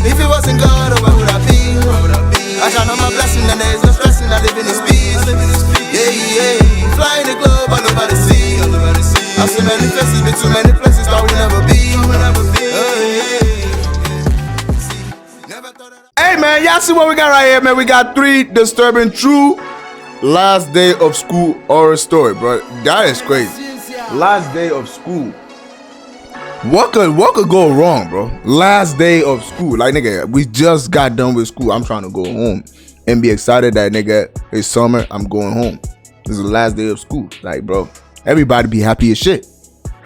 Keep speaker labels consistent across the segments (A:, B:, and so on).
A: If it wasn't God, where would I be? I count on my blessing and there's no stressing. I live in this peace. Yeah. Flying the globe, but nobody see. I've seen many places, been to many places, thought we never be.
B: Hey man, y'all see what we got right here, man? We got 3 disturbing true last day of school horror story, bro. That is crazy. Last day of school. What could go wrong, bro? Last day of school. Like, nigga, we just got done with school. I'm trying to go home and be excited that, nigga, it's summer. I'm going home. This is the last day of school. Like, bro, everybody be happy as shit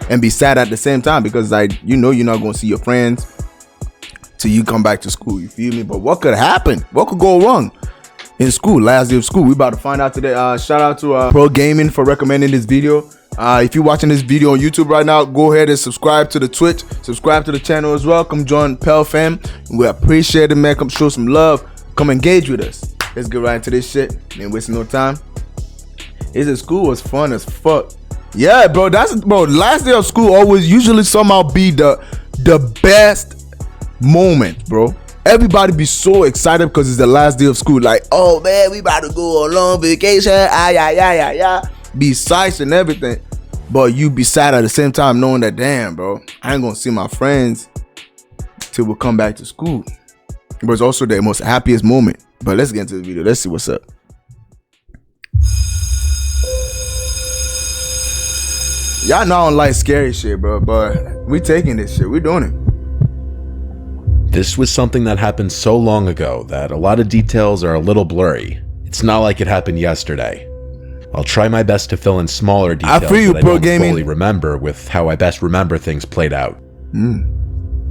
B: and be sad at the same time because, like, you know, you're not going to see your friends till you come back to school. You feel me? But what could happen? What could go wrong in school? Last day of school. We about to find out today. Shout out to Pro Gaming for recommending this video. If you're watching this video on YouTube right now, go ahead and subscribe to the Twitch, subscribe to the channel as well. Come join Pelmx. We appreciate it, man. Come show some love. Come engage with us. Let's get right into this shit. Ain't wasting no time. School was fun as fuck. Yeah, bro. Last day of school always usually somehow be the best moment, bro. Everybody be so excited because it's the last day of school. Like, oh man, we about to go on long vacation. Be psyched and everything, but you be sad at the same time knowing that, damn, bro, I ain't gonna see my friends till we come back to school. But it's also the most happiest moment. But let's get into the video. Let's see what's up. Y'all know I don't like scary shit, bro, but we taking this shit. We doing it.
C: This was something that happened so long ago that a lot of details are a little blurry. It's not like it happened yesterday. I'll try my best to fill in smaller details that I don't fully remember with how I best remember things played out.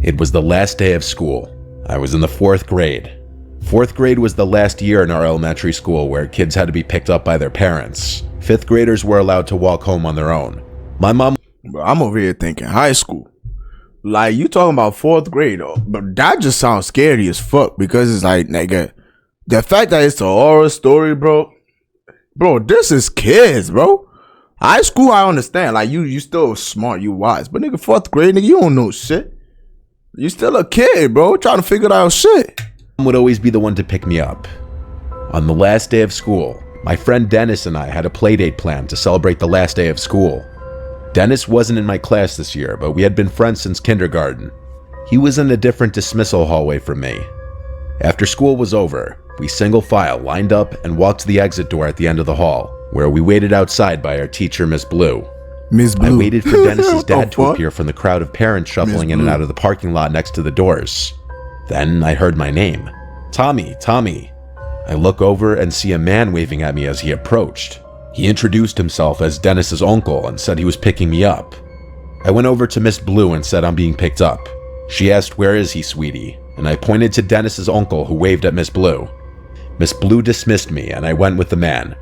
C: It was the last day of school. I was in the 4th grade. 4th grade was the last year in our elementary school where kids had to be picked up by their parents. 5th graders were allowed to walk home on their own. My mom...
B: Bro, I'm over here thinking high school. Like, you talking about 4th grade, but that just sounds scary as fuck because it's like, nigga, the fact that it's a horror story, bro, this is kids, bro. High school, I understand. Like, you still smart, you wise. But nigga, 4th grade, nigga, you don't know shit. You still a kid, bro, trying to figure out shit.
C: Would always be the one to pick me up. On the last day of school, my friend Dennis and I had a playdate planned to celebrate the last day of school. Dennis wasn't in my class this year, but we had been friends since kindergarten. He was in a different dismissal hallway from me. After school was over, we single file lined up and walked to the exit door at the end of the hall, where we waited outside by our teacher, Miss Blue.
B: I
C: waited for Dennis's dad to appear from the crowd of parents shuffling in and out of the parking lot next to the doors. Then I heard my name. Tommy, Tommy. I look over and see a man waving at me as he approached. He introduced himself as Dennis's uncle and said he was picking me up. I went over to Miss Blue and said I'm being picked up. She asked, "Where is he, sweetie?" And I pointed to Dennis's uncle who waved at Miss Blue. Miss Blue dismissed me and I went with the man.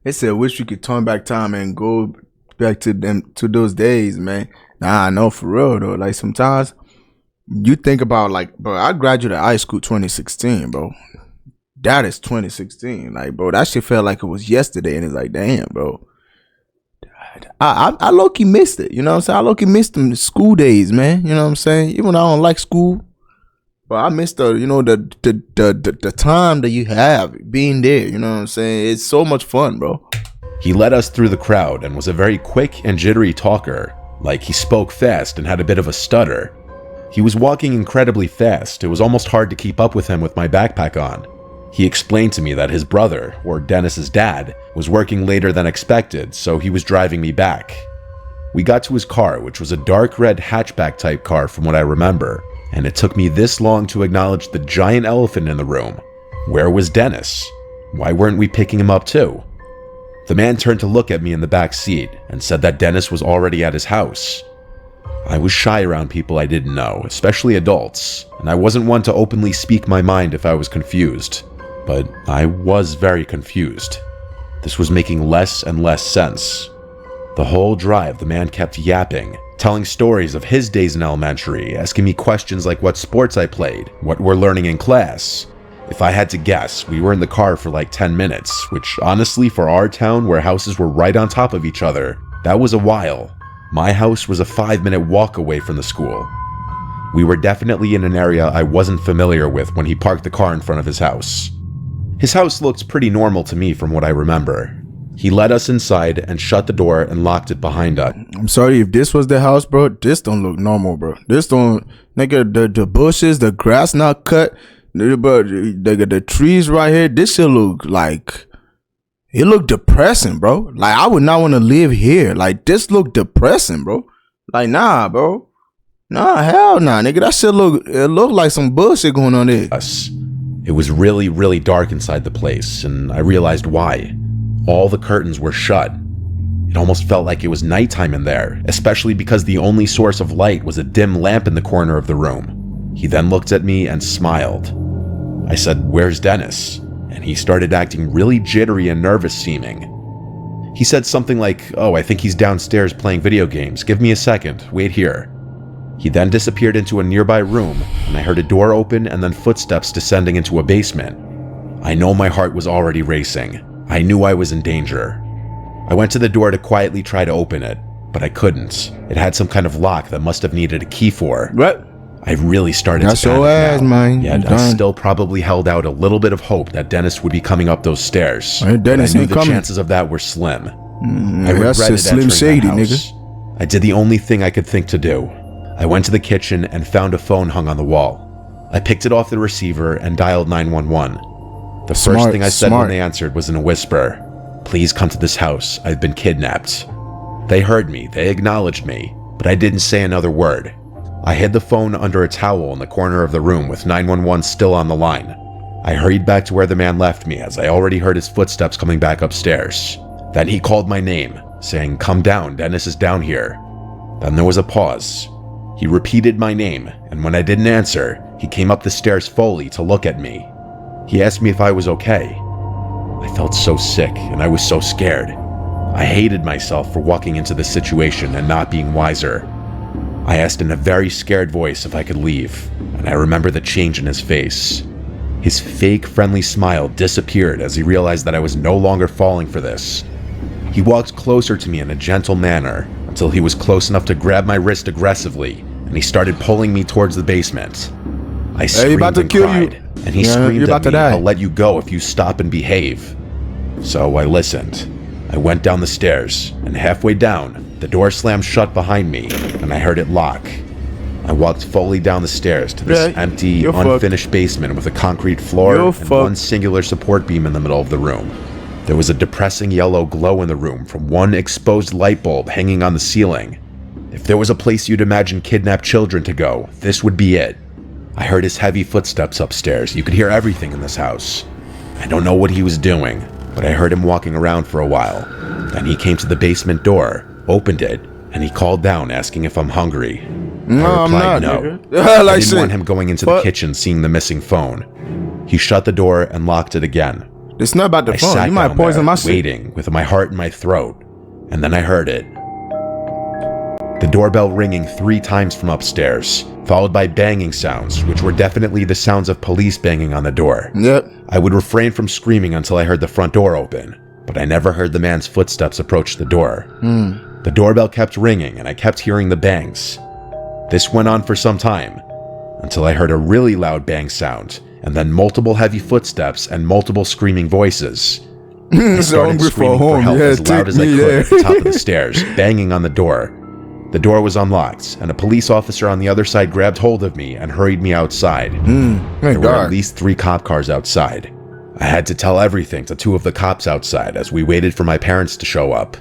B: They said, wish we could turn back time and go back to those days, man. Nah, I know, for real though. Like, sometimes you think about, like, bro, I graduated high school 2016, bro. That is 2016. Like, bro, that shit felt like it was yesterday. And it's like, damn, bro. I low-key missed it. You know what I'm saying? I low-key missed them school days, man. You know what I'm saying? Even though I don't like school, but I missed the time that you have being there. You know what I'm saying? It's so much fun, bro.
C: He led us through the crowd and was a very quick and jittery talker. Like, he spoke fast and had a bit of a stutter. He was walking incredibly fast. It was almost hard to keep up with him with my backpack on. He explained to me that his brother, or Dennis's dad, was working later than expected, so he was driving me back. We got to his car, which was a dark red hatchback type car from what I remember, and it took me this long to acknowledge the giant elephant in the room. Where was Dennis? Why weren't we picking him up too? The man turned to look at me in the back seat and said that Dennis was already at his house. I was shy around people I didn't know, especially adults, and I wasn't one to openly speak my mind if I was confused. But I was very confused. This was making less and less sense. The whole drive, the man kept yapping, telling stories of his days in elementary, asking me questions like what sports I played, what we're learning in class. If I had to guess, we were in the car for like 10 minutes, which honestly for our town where houses were right on top of each other, that was a while. My house was a 5-minute walk away from the school. We were definitely in an area I wasn't familiar with when he parked the car in front of his house. His house looked pretty normal to me from what I remember. He led us inside and shut the door and locked it behind us.
B: I'm sorry if this was the house, bro. This don't look normal, bro. This don't, nigga, the bushes, the grass not cut, but the trees right here, this shit look like, it look depressing, bro. Like, I would not want to live here. Like, this look depressing, bro. Like, nah, bro. Nah, hell nah, nigga. That shit look like some bullshit going on there.
C: It was really, really dark inside the place, and I realized why. All the curtains were shut. It almost felt like it was nighttime in there, especially because the only source of light was a dim lamp in the corner of the room. He then looked at me and smiled. I said, "Where's Dennis?" And he started acting really jittery and nervous seeming. He said something like, "Oh, I think he's downstairs playing video games. Give me a second. Wait here." He then disappeared into a nearby room, and I heard a door open and then footsteps descending into a basement. I know my heart was already racing. I knew I was in danger. I went to the door to quietly try to open it, but I couldn't. It had some kind of lock that must have needed a key for.
B: What?
C: I really started
B: That's
C: to panic
B: your ass,
C: now.
B: man.
C: Yet I still probably held out a little bit of hope that Dennis would be coming up those stairs.
B: Hey, Dennis
C: but I knew
B: ain't
C: the
B: coming.
C: chances of that were slim. I
B: That's
C: regretted
B: just Slim
C: entering
B: Shady,
C: that house.
B: nigga.
C: I did the only thing I could think to do. I went to the kitchen and found a phone hung on the wall. I picked it off the receiver and dialed 911. The first thing I said when they answered was in a whisper, "Please come to this house. I've been kidnapped." They heard me, they acknowledged me, but I didn't say another word. I hid the phone under a towel in the corner of the room with 911 still on the line. I hurried back to where the man left me as I already heard his footsteps coming back upstairs. Then he called my name, saying, "Come down, Dennis is down here." Then there was a pause. He repeated my name, and when I didn't answer, he came up the stairs fully to look at me. He asked me if I was okay. I felt so sick, and I was so scared. I hated myself for walking into this situation and not being wiser. I asked in a very scared voice if I could leave, and I remember the change in his face. His fake friendly smile disappeared as he realized that I was no longer falling for this. He walked closer to me in a gentle manner until he was close enough to grab my wrist aggressively, and he started pulling me towards the basement. I screamed and cried, and he screamed at me, "I'll let you go if you stop and behave." So I listened. I went down the stairs, and halfway down, the door slammed shut behind me, and I heard it lock. I walked fully down the stairs to this empty, unfinished basement with a concrete floor and one singular support beam in the middle of the room. There was a depressing yellow glow in the room from one exposed light bulb hanging on the ceiling. If there was a place you'd imagine kidnapped children to go, this would be it. I heard his heavy footsteps upstairs. You could hear everything in this house. I don't know what he was doing, but I heard him walking around for a while. Then he came to the basement door, opened it, and he called down asking if I'm hungry.
B: No,
C: I replied
B: I'm not,
C: no.
B: Nigga.
C: I didn't want him going into the kitchen seeing the missing phone. He shut the door and locked it again.
B: It's not about the phone.
C: I
B: You might poison my shit.
C: waiting with my heart in my throat, and then I heard it. The doorbell ringing 3 times from upstairs, followed by banging sounds, which were definitely the sounds of police banging on the door.
B: Yep.
C: I would refrain from screaming until I heard the front door open, but I never heard the man's footsteps approach the door. The doorbell kept ringing, and I kept hearing the bangs. This went on for some time, until I heard a really loud bang sound, and then multiple heavy footsteps and multiple screaming voices. I started screaming for help as loud as I could at the top of the stairs, banging on the door. The door was unlocked, and a police officer on the other side grabbed hold of me and hurried me outside. There were at least 3 cop cars outside. I had to tell everything to 2 of the cops outside as we waited for my parents to show up.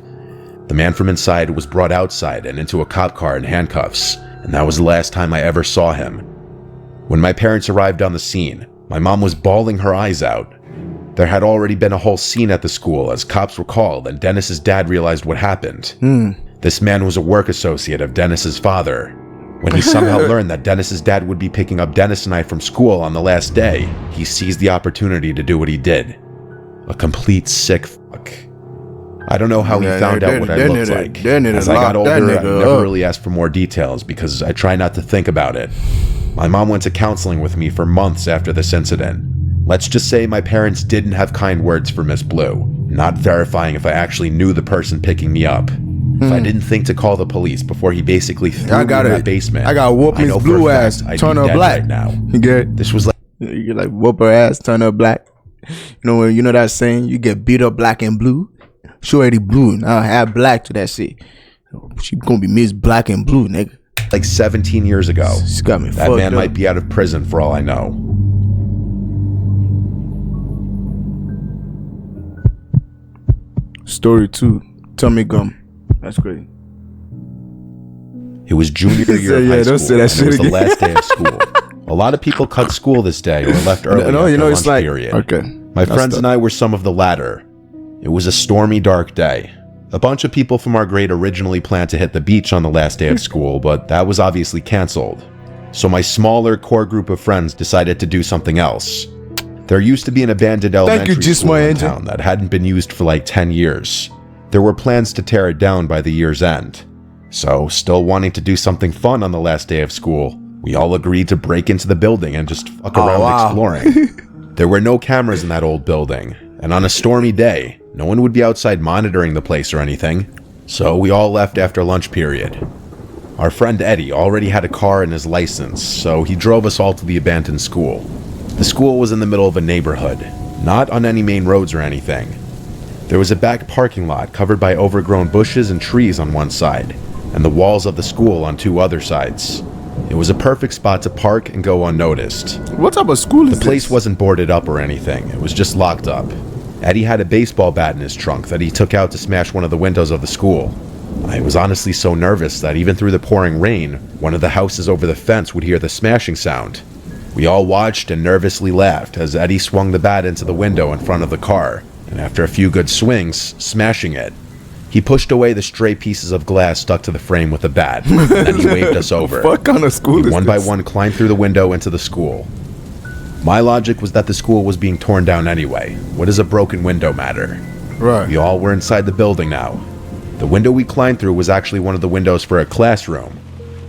C: The man from inside was brought outside and into a cop car in handcuffs, and that was the last time I ever saw him. When my parents arrived on the scene, my mom was bawling her eyes out. There had already been a whole scene at the school as cops were called and Dennis's dad realized what happened. This man was a work associate of Dennis's father. When he somehow learned that Dennis's dad would be picking up Dennis and I from school on the last day, he seized the opportunity to do what he did. A complete sick fuck. I don't know how he found out what I looked like. As I got older, I never really asked for more details because I try not to think about it. My mom went to counseling with me for months after this incident. Let's just say my parents didn't have kind words for Miss Blue, not verifying if I actually knew the person picking me up. If I didn't think to call the police before he basically threw me in that basement,
B: I got whoop his blue ass, turn her black.
C: Right now.
B: You get it?
C: This was like
B: You like whoop her ass, turn her black. You know that saying? You get beat up black and blue. She already blue. Now add black to that shit. She gonna be Miss Black and Blue, nigga.
C: like 17 years ago.
B: She got me
C: That man might be out of prison for all I know.
B: Story 2. Tummy gum. That's great.
C: It was junior year of high school. It was the last day of school. A lot of people cut school this day or left early after lunch period.
B: Okay.
C: My friends and I were some of the latter. It was a stormy, dark day. A bunch of people from our grade originally planned to hit the beach on the last day of school, but that was obviously canceled. So my smaller core group of friends decided to do something else. There used to be an abandoned elementary school in town that hadn't been used for like 10 years. There were plans to tear it down by the year's end. So, still wanting to do something fun on the last day of school, we all agreed to break into the building and just fuck around exploring. There were no cameras in that old building, and on a stormy day, no one would be outside monitoring the place or anything. So we all left after lunch period. Our friend Eddie already had a car and his license, so he drove us all to the abandoned school. The school was in the middle of a neighborhood, not on any main roads or anything. There was a back parking lot covered by overgrown bushes and trees on one side, and the walls of the school on two other sides. It was a perfect spot to park and go unnoticed.
B: What type of school is this?
C: The place wasn't boarded up or anything, it was just locked up. Eddie had a baseball bat in his trunk that he took out to smash one of the windows of the school. I was honestly so nervous that even through the pouring rain, one of the houses over the fence would hear the smashing sound. We all watched and nervously laughed as Eddie swung the bat into the window in front of the car, and after a few good swings, smashing it. He pushed away the stray pieces of glass stuck to the frame with the bat, and then he waved us over.
B: What kind of school is this?
C: One by one climbed through the window into the school. My logic was that the school was being torn down anyway. What does a broken window matter?
B: Right.
C: We all were inside the building now. The window we climbed through was actually one of the windows for a classroom.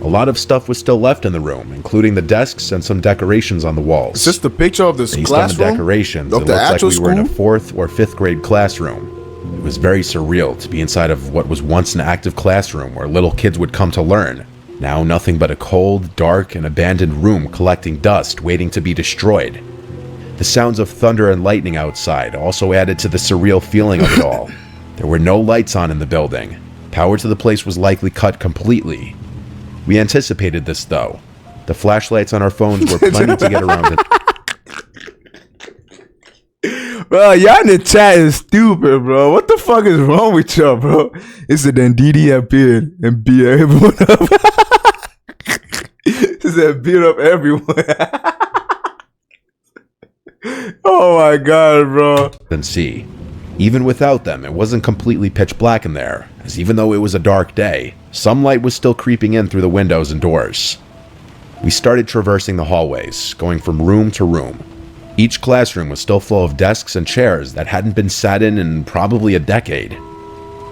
C: A lot of stuff was still left in the room, including the desks and some decorations on the walls.
B: It's just a picture of this
C: Based
B: classroom?
C: on the decorations, it looked like we were in a 4th or 5th grade classroom. It was very surreal to be inside of what was once an active classroom where little kids would come to learn. Now nothing but a cold, dark, and abandoned room collecting dust waiting to be destroyed. The sounds of thunder and lightning outside also added to the surreal feeling of it all. There were no lights on in the building. Power to the place was likely cut completely. We anticipated this though. The flashlights on our phones were plenty to get around it.
B: Bro, y'all in the chat is stupid, bro. What the fuck is wrong with y'all, bro? It's a then Didi appeared and beat everyone up. He said beat up everyone. Oh my god, bro.
C: And see, even without them, it wasn't completely pitch black in there, as even though it was a dark day, some light was still creeping in through the windows and doors. We started traversing the hallways, going from room to room. Each classroom was still full of desks and chairs that hadn't been sat in probably a decade.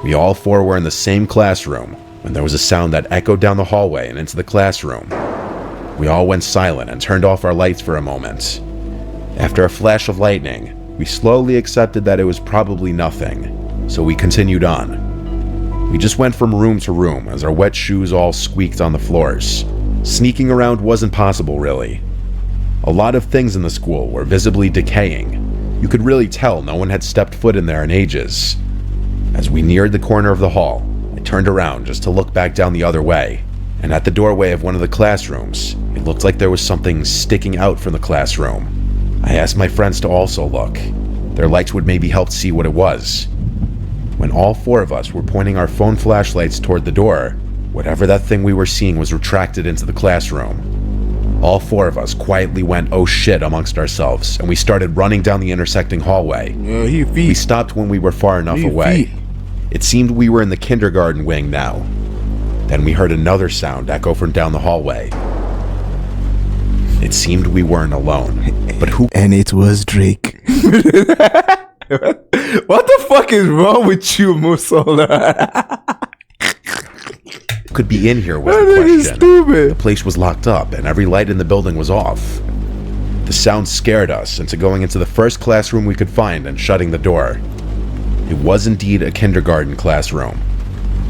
C: We all four were in the same classroom when there was a sound that echoed down the hallway and into the classroom. We all went silent and turned off our lights for a moment. After a flash of lightning, we slowly accepted that it was probably nothing, so we continued on. We just went from room to room as our wet shoes all squeaked on the floors. Sneaking around wasn't possible, really. A lot of things in the school were visibly decaying. You could really tell no one had stepped foot in there in ages. As we neared the corner of the hall, I turned around just to look back down the other way, and at the doorway of one of the classrooms, it looked like there was something sticking out from the classroom. I asked my friends to also look. Their lights would maybe help see what it was. When all four of us were pointing our phone flashlights toward the door, whatever that thing we were seeing was retracted into the classroom. All four of us quietly went oh shit amongst ourselves, and we started running down the intersecting hallway. We stopped when we were far enough away. It seemed we were in the kindergarten wing now. Then we heard another sound echo from down the hallway. It seemed we weren't alone, but who?
B: And it was Drake. What the fuck is wrong with you, Musola?
C: Could be in here was the question.
B: Stupid.
C: The place was locked up and every light in the building was off. The sound scared us into going into the first classroom we could find and shutting the door. It was indeed a kindergarten classroom.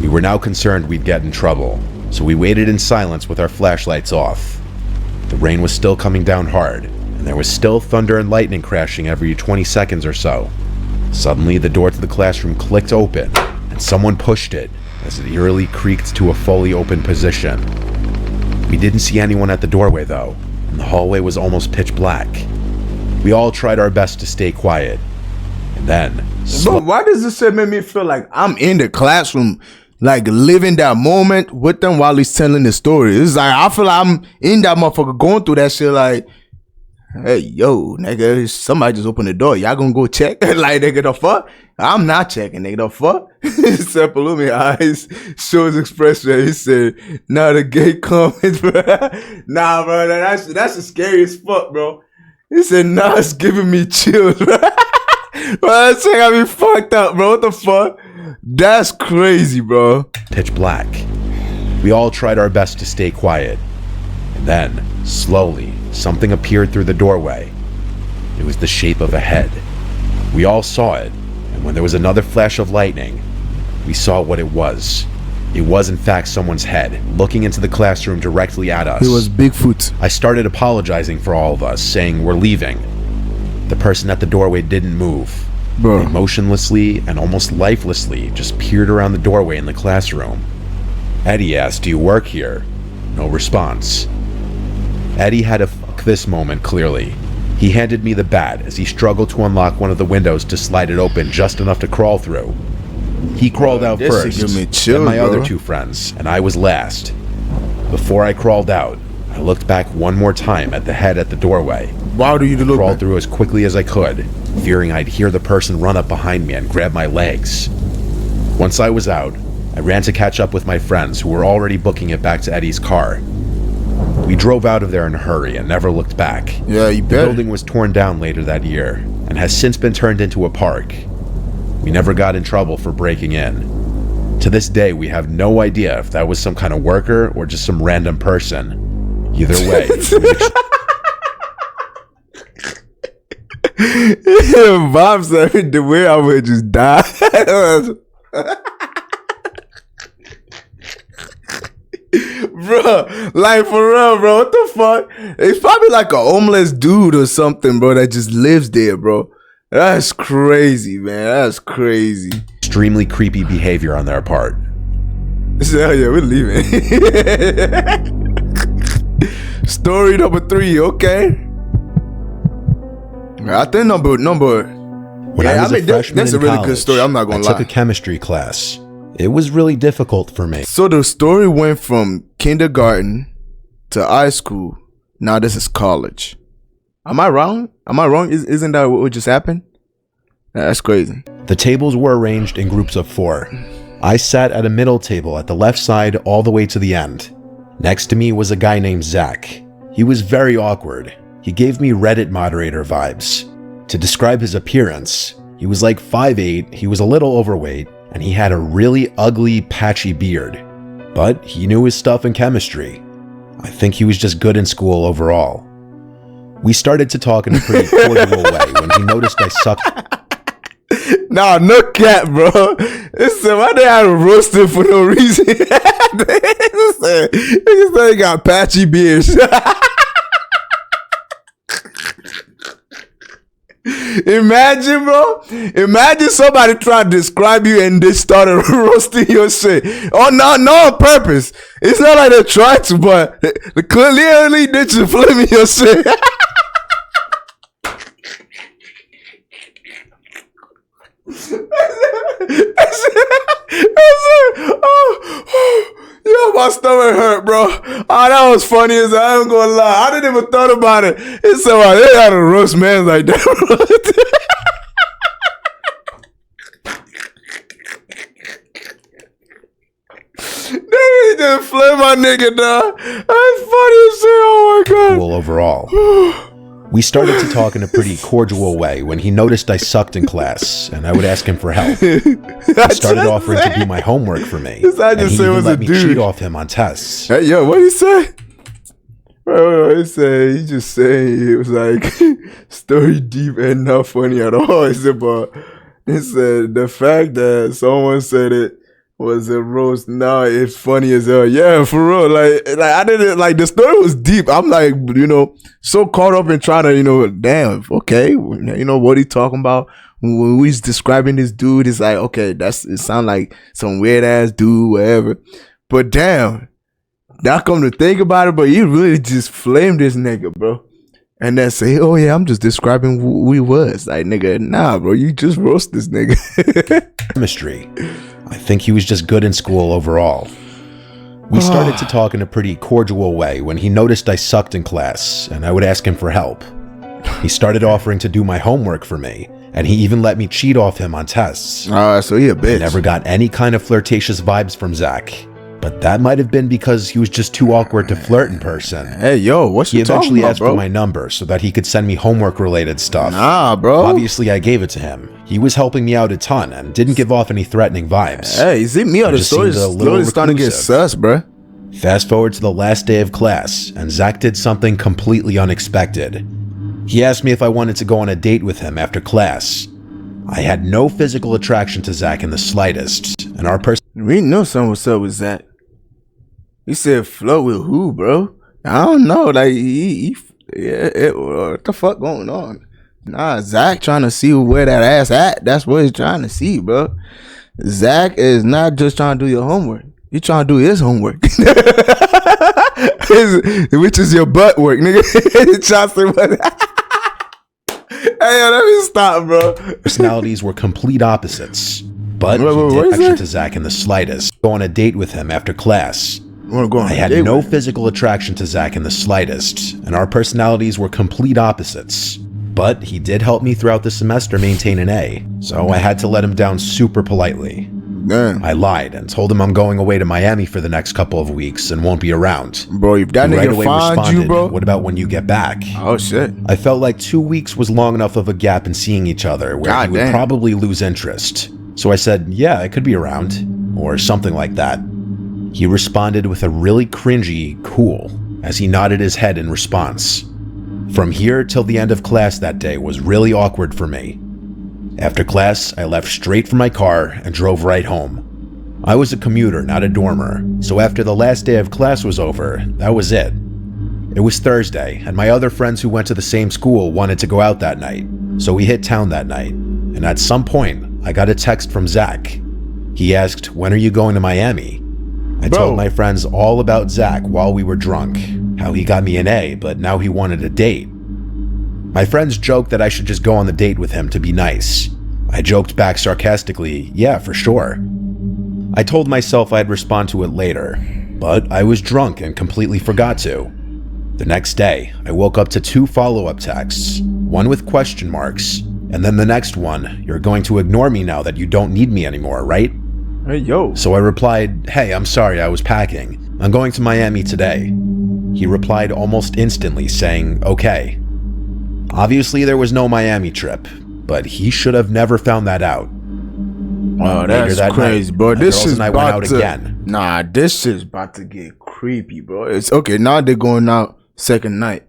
C: We were now concerned we'd get in trouble, so we waited in silence with our flashlights off. The rain was still coming down hard, and there was still thunder and lightning crashing every 20 seconds or so. Suddenly, the door to the classroom clicked open, and someone pushed it as it eerily creaked to a fully open position. We didn't see anyone at the doorway though, and the hallway was almost pitch black. We all tried our best to stay quiet, and then...
B: Bro, why does this shit make me feel like I'm in the classroom, like living that moment with them while he's telling the story? It's like I feel like I'm in that motherfucker going through that shit like, hey, yo, nigga, somebody just opened the door. Y'all gonna go check? Like, nigga, the fuck? I'm not checking, nigga, the fuck? Except Palumi eyes shows expression. He said, nah, the gate coming, bro. Nah, bro, that's the scariest fuck, bro. He said, nah, it's giving me chills, bro. Bro, that shit got me fucked up, bro. What the fuck? That's crazy, bro.
C: Pitch black. We all tried our best to stay quiet. And then, slowly, something appeared through the doorway. It was the shape of a head. We all saw it, and when there was another flash of lightning, we saw what it was. It was in fact someone's head, looking into the classroom directly at us.
B: It was Bigfoot.
C: I started apologizing for all of us, saying we're leaving. The person at the doorway didn't move.
B: Bro.
C: They motionlessly and almost lifelessly just peered around the doorway in the classroom. Eddie asked, "Do you work here?" No response. Eddie had a fuck this moment clearly. He handed me the bat as he struggled to unlock one of the windows to slide it open just enough to crawl through. He crawled out
B: This shit
C: first,
B: give me chills,
C: then my
B: bro.
C: other two friends, and I was last. Before I crawled out, I looked back one more time at the head at the doorway.
B: Why do you look
C: Crawled
B: back?
C: through as quickly as I could, fearing I'd hear the person run up behind me and grab my legs. Once I was out, I ran to catch up with my friends who were already booking it back to Eddie's car. We drove out of there in a hurry and never looked back.
B: Yeah, you
C: The
B: bet.
C: building was torn down later that year and has since been turned into a park. We never got in trouble for breaking in. To this day, we have no idea if that was some kind of worker or just some random person. Either way,
B: Bob said the way I would just die. Bro, like for real, bro. What the fuck? It's probably like a homeless dude or something, bro, that just lives there, bro. That's crazy, man. That's crazy.
C: extremely creepy behavior on their part.
B: Hell yeah, we're leaving. Story number 3, okay. I think number.
C: When I was a freshman
B: that's
C: in
B: a really
C: college,
B: good story. I'm not gonna
C: I took
B: lie.
C: a chemistry class. It was really difficult for me.
B: So the story went from kindergarten to high school. Now this is college. Am I wrong? Isn't that what just happened? That's crazy.
C: The tables were arranged in groups of 4. I sat at a middle table at the left side all the way to the end. Next to me was a guy named Zach. He was very awkward. He gave me Reddit moderator vibes. To describe his appearance, he was like 5'8", he was a little overweight, and he had a really ugly, patchy beard. But he knew his stuff in chemistry. I think he was just good in school overall. We started to talk in a pretty cordial way when he noticed I sucked.
B: Nah, no cap, bro. Listen, why they had to roast him for no reason? Niggas say he got patchy beards. Imagine, bro. Imagine somebody trying to describe you and they started roasting your shit. Oh, no, on purpose. It's not like they tried to, but they clearly did you flaming your shit. Yo, my stomach hurt, bro. Oh, that was funny as I ain't gonna lie. I didn't even thought about it. It's so they had to roast man like that, bro. They just flame my nigga, dog. That's funny as shit. Oh my god.
C: Well, overall. We started to talk in a pretty cordial way when he noticed I sucked in class, and I would ask him for help. He started offering to do my homework for me, and he even let me cheat off him on tests.
B: Hey, yo, what did he say? Bro, he said, he just saying it was like story deep and not funny at all. He said, but he said the fact that someone said it Was a roast? No, it's funny as hell. Yeah, for real. Like I didn't like the story was deep. I'm like, so caught up in trying to, damn, okay, what he talking about when he's describing this dude. It's like, okay, it sound like some weird ass dude, whatever. But damn, now come to think about it, but he really just flamed this nigga, bro. And then say, oh yeah, I'm just describing who he was. Like, nigga, nah, bro, you just roast this nigga.
C: Chemistry. I think he was just good in school overall. We started to talk in a pretty cordial way when he noticed I sucked in class and I would ask him for help. He started offering to do my homework for me, and he even let me cheat off him on tests.
B: So he a bitch.
C: I never got any kind of flirtatious vibes from Zach, but that might have been because he was just too awkward to flirt in person.
B: Hey, yo, what's you talking about, bro?
C: He eventually asked for my number so that he could send me homework-related stuff.
B: Nah, bro.
C: Obviously, I gave it to him. He was helping me out a ton and didn't give off any threatening vibes.
B: Hey, see me on the story is starting to get sus, bro.
C: Fast forward to the last day of class, and Zach did something completely unexpected. He asked me if I wanted to go on a date with him after class. I had no physical attraction to Zach in the slightest, and our person...
B: We know something was up with Zach. He said float with who, bro? I don't know. Like, what the fuck going on? Nah, Zach trying to see where that ass at. That's what he's trying to see, bro. Zach is not just trying to do your homework. He trying to do his homework. Which is your butt work, nigga. Hey, let me stop, bro.
C: Personalities were complete opposites, but he did attraction to Zach in the slightest. Go on a date with him after class. I had no physical attraction to Zach in the slightest, and our personalities were complete opposites. But he did help me throughout the semester maintain an A, so I had to let him down super politely.
B: Damn.
C: I lied and told him I'm going away to Miami for the next couple of weeks and won't be around.
B: Bro, if that nigga find you, bro.
C: What about when you get back?
B: Oh, shit.
C: I felt like 2 weeks was long enough of a gap in seeing each other where he would probably lose interest. So I said, yeah, I could be around, or something like that. He responded with a really cringy, cool, as he nodded his head in response. From here till the end of class that day was really awkward for me. After class, I left straight for my car and drove right home. I was a commuter, not a dormer, so after the last day of class was over, that was it. It was Thursday, and my other friends who went to the same school wanted to go out that night, so we hit town that night, and at some point, I got a text from Zach. He asked, when are you going to Miami? I told my friends all about Zach while we were drunk, how he got me an A, but now he wanted a date. My friends joked that I should just go on the date with him to be nice. I joked back sarcastically, yeah, for sure. I told myself I'd respond to it later, but I was drunk and completely forgot to. The next day, I woke up to 2 follow-up texts, one with question marks, and then the next one, you're going to ignore me now that you don't need me anymore, right?
B: Hey, yo.
C: So I replied, hey, I'm sorry, I was packing. I'm going to Miami today. He replied almost instantly saying, okay. Obviously, there was no Miami trip, but he should have never found that out.
B: Oh, that's crazy, bro. This shit's about to...
C: again.
B: Nah, this shit's about to get creepy, bro. It's okay, now they're going out second night.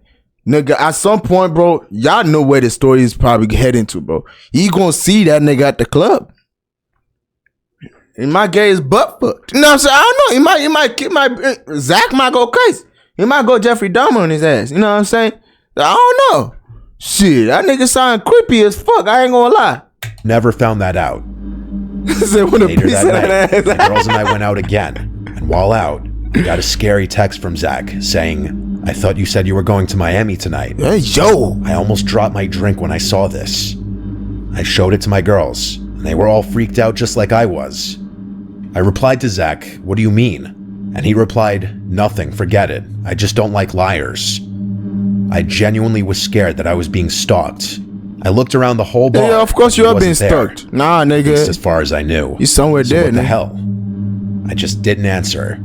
B: Nigga, at some point, bro, y'all know where the story is probably heading to, bro. You gonna see that nigga at the club. He might get his butt fucked. You know what I'm saying? I don't know. Zach might go crazy. He might go Jeffrey Dahmer on his ass. You know what I'm saying? I don't know. Shit, that nigga sound creepy as fuck. I ain't gonna lie.
C: Never found that out. Later that night, the girls and I went out again. And while out, I got a scary text from Zach saying, I thought you said you were going to Miami tonight.
B: Hey, yo.
C: I almost dropped my drink when I saw this. I showed it to my girls, and they were all freaked out just like I was. I replied to Zach, what do you mean? And he replied, nothing, forget it. I just don't like liars. I genuinely was scared that I was being stalked. I looked around the whole bar.
B: Yeah, of course you are being stalked. Nah, nigga.
C: At least as far as I knew.
B: You somewhere there,
C: what the hell? I just didn't answer.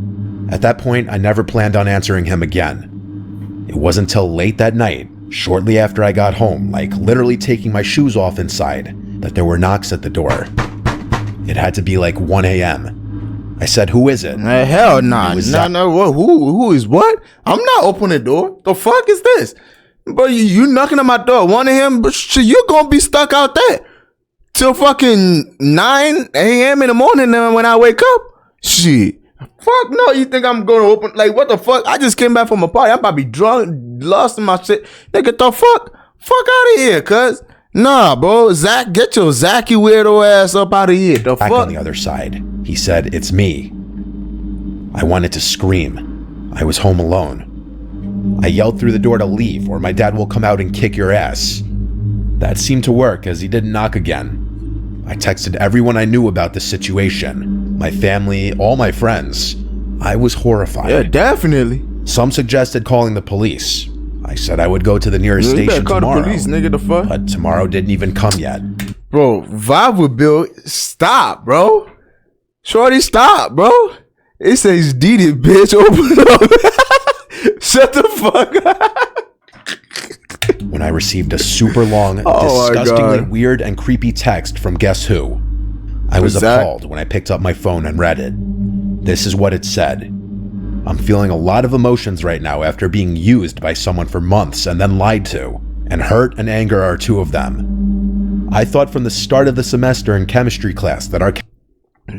C: At that point, I never planned on answering him again. It wasn't until late that night, shortly after I got home, like literally taking my shoes off inside, that there were knocks at the door. It had to be like 1 a.m. I said, who is it?
B: Hell nah. No. Who is what? I'm not opening the door. The fuck is this? But you knocking at my door, 1 a.m., but you're gonna be stuck out there till fucking 9 a.m. in the morning when I wake up. Shit. Fuck no, you think I'm gonna open, like, what the fuck? I just came back from a party. I'm about to be drunk, lost in my shit. Nigga, the fuck? Fuck out of here, cuz. Nah, bro. Zach, get your Zachy weirdo ass up out of here. The
C: Back
B: fuck?
C: on the other side, he said, "It's me." I wanted to scream. I was home alone. I yelled through the door to leave, or my dad will come out and kick your ass. That seemed to work, as he didn't knock again. I texted everyone I knew about the situation. My family, all my friends. I was horrified.
B: Yeah, definitely.
C: Some suggested calling the police. I said I would go to the nearest
B: You better
C: station
B: call
C: tomorrow.
B: the police, nigga, the fuck?
C: But tomorrow didn't even come yet.
B: Bro, vibe with Bill. Stop, bro. Shorty, stop, bro. It says Didi, bitch. Open up. Shut the fuck up.
C: When I received a super long,
B: Oh my
C: disgustingly
B: God.
C: weird and creepy text from guess who? I was
B: Who's that?
C: appalled when I picked up my phone and read it. This is what it said. "I'm feeling a lot of emotions right now after being used by someone for months and then lied to, and hurt and anger are two of them. I thought from the start of the semester in chemistry class that our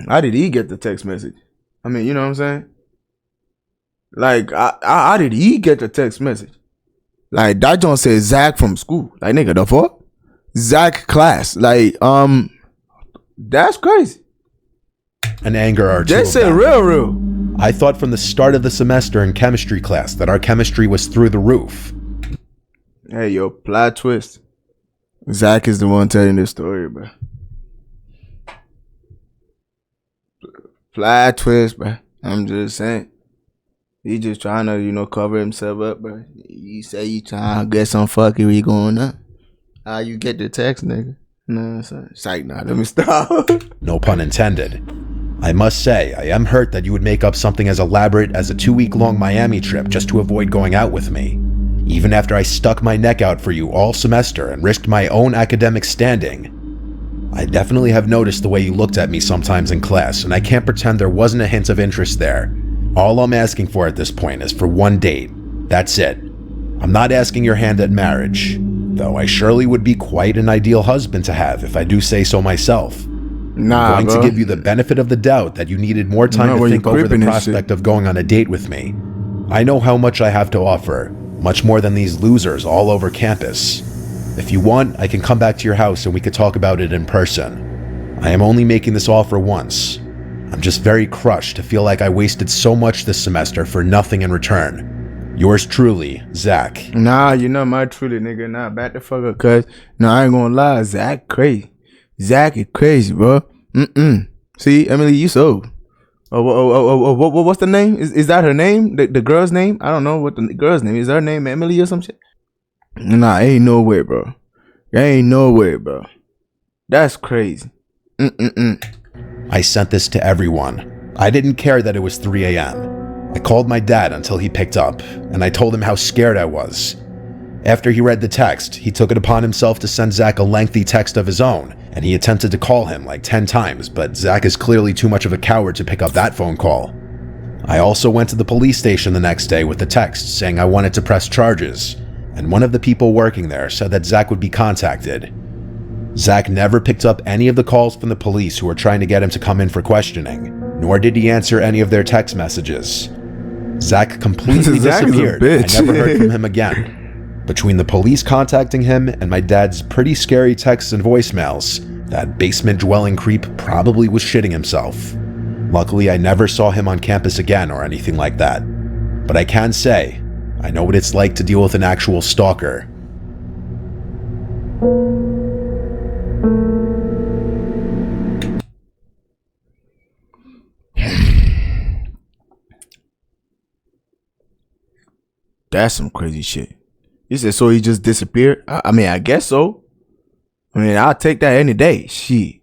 B: How did he get the text message? I mean, you know what I'm saying? Like, how did he get the text message? Like, that don't say Zach from school. Like, nigga, the fuck? Zach class. Like, that's crazy.
C: and anger are two
B: They
C: of
B: say
C: them.
B: real.
C: I thought from the start of the semester in chemistry class that our chemistry was through the roof.
B: Hey, yo, plot twist. Zach is the one telling this story, bro. Plot twist, bro. I'm just saying. He just trying to, cover himself up, bro. You say you trying to get some fuckery going on. How you get the text, nigga? You know what I'm saying? It's like, nah, let me stop.
C: No pun intended. I must say, I am hurt that you would make up something as elaborate as a 2-week-long Miami trip just to avoid going out with me. Even after I stuck my neck out for you all semester and risked my own academic standing. I definitely have noticed the way you looked at me sometimes in class, and I can't pretend there wasn't a hint of interest there. All I'm asking for at this point is for one date. That's it. I'm not asking your hand at marriage, though I surely would be quite an ideal husband to have if I do say so myself.
B: Nah,
C: I'm going
B: bro.
C: to give you the benefit of the doubt that you needed more time
B: Nah,
C: to
B: when you
C: think over the
B: creeping and
C: prospect
B: shit.
C: of going on a date with me. I know how much I have to offer, much more than these losers all over campus. If you want, I can come back to your house and we could talk about it in person. I am only making this offer once. I'm just very crushed to feel like I wasted so much this semester for nothing in return. Yours truly, Zach.
B: Nah, you're not my truly, nigga. Nah, back the fuck up, cuz. Nah, I ain't gonna lie. Zach crazy. Zach is crazy, bro. See, Emily, you so. What's the name? Is that her name? The girl's name? I don't know what the girl's name is. Her name Emily or some shit? Nah, ain't no way, bro. Ain't no way, bro. That's crazy.
C: I sent this to everyone. I didn't care that it was 3 a.m. I called my dad until he picked up, and I told him how scared I was. After he read the text, he took it upon himself to send Zach a lengthy text of his own, and he attempted to call him like 10 times, but Zach is clearly too much of a coward to pick up that phone call. I also went to the police station the next day with the text saying I wanted to press charges, and one of the people working there said that Zach would be contacted. Zach never picked up any of the calls from the police who were trying to get him to come in for questioning, nor did he answer any of their text messages. Zach completely
B: Zach is a
C: disappeared.
B: bitch.
C: I never heard from him again. Between the police contacting him and my dad's pretty scary texts and voicemails, that basement-dwelling creep probably was shitting himself. Luckily, I never saw him on campus again or anything like that. But I can say, I know what it's like to deal with an actual stalker.
B: That's some crazy shit. You said so he just disappeared? I mean, I guess so. I mean, I'll take that any day. Shit.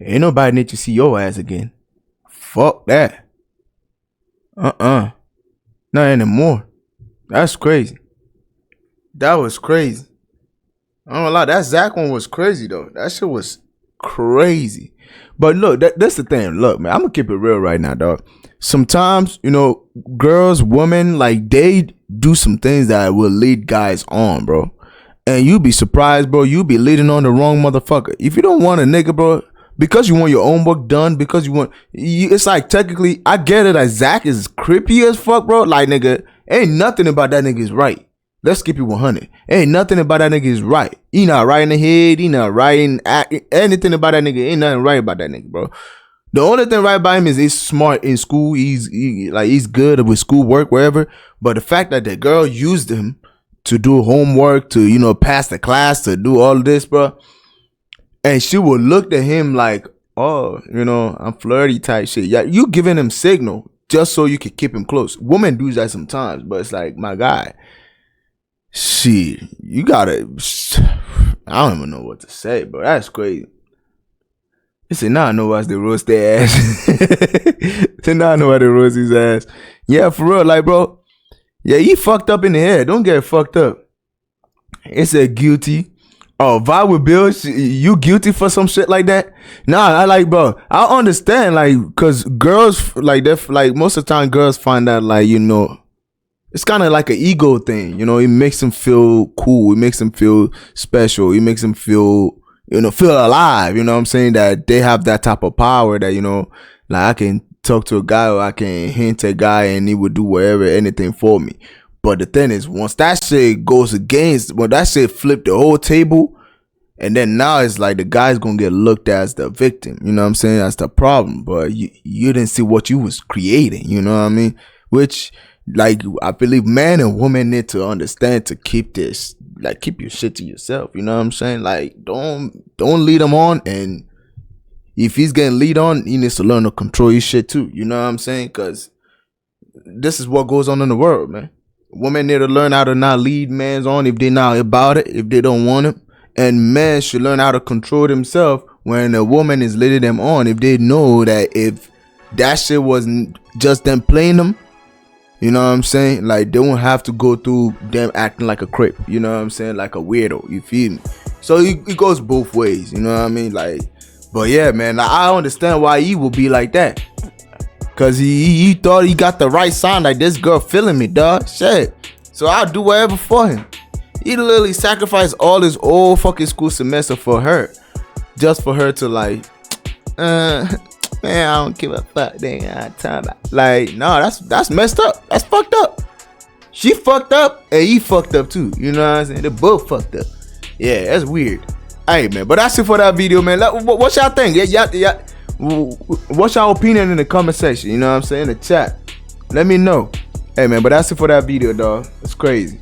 B: Ain't nobody need to see your ass again. Fuck that. Not anymore. That's crazy. That was crazy. I don't lie. That Zach one was crazy though. That shit was crazy. But look, that's the thing. Look, man, I'm gonna keep it real right now, dog. Sometimes, girls, women, like, they do some things that will lead guys on, bro. And you be surprised, bro. You be leading on the wrong motherfucker. If you don't want a nigga, bro, because you want your own work done, because it's like technically, I get it that Zach is creepy as fuck, bro. Like, nigga, ain't nothing about that nigga is right. Let's keep it 100. Ain't nothing about that nigga is right. He not right in the head. He not right in anything about that nigga. Ain't nothing right about that nigga, bro. The only thing right by him is he's smart in school. He's good with school work, wherever. But the fact that the girl used him to do homework, to, you know, pass the class, to do all of this, bro. And she would look at him like, oh, you know, I'm flirty type shit. Yeah, you giving him signal just so you can keep him close. Women do that sometimes, but it's like, my guy, shit, you gotta, I don't even know what to say, bro. That's crazy. He said, now I know why they roast their ass. So now I know why they roast his ass. Yeah, for real, like, bro. Yeah, he fucked up in the head. Don't get fucked up. It said guilty. Oh, vibe with Bill, you guilty for some shit like that? Nah, I like, bro. I understand, like, cause girls, like, that, like, most of the time, girls find that, like, you know, it's kind of like an ego thing. You know, it makes them feel cool. It makes them feel special. It makes them feel, you know, feel alive. You know what I'm saying? That they have that type of power that, you know, like, I can talk to a guy, or I can hint at a guy and he would do whatever, anything for me. But the thing is, once that shit goes against, when that shit flip the whole table, and then now it's like the guy's gonna get looked at as the victim. You know what I'm saying? That's the problem. But you didn't see what you was creating. You know what I mean? Which, like, I believe man and woman need to understand to keep this, like, keep your shit to yourself. You know what I'm saying? Like, don't lead him on, and if he's getting lead on, he needs to learn to control his shit too. You know what I'm saying? Because this is what goes on in the world, man. Women need to learn how to not lead men on if they're not about it, if they don't want it. And men should learn how to control themselves when a woman is leading them on, if they know that if that shit wasn't just them playing them, you know what I'm saying? Like, they won't have to go through them acting like a creep, you know what I'm saying? Like a weirdo, you feel me? So it goes both ways, you know what I mean? Like, but yeah, man, like, I understand why he will be like that. Cause he thought he got the right sign, like, this girl feeling me, dog. Shit. So I'll do whatever for him. He literally sacrificed all his old fucking school semester for her. Just for her to, like, man, I don't give a fuck. They ain't got time. Like, no, that's messed up. That's fucked up. She fucked up and he fucked up too. You know what I'm saying? They both fucked up. Yeah, that's weird. Hey, man, but that's it for that video, man. What y'all think? Yeah. What's your opinion in the comment section? You know what I'm saying? In the chat. Let me know. Hey, man, but that's it for that video, dog. It's crazy.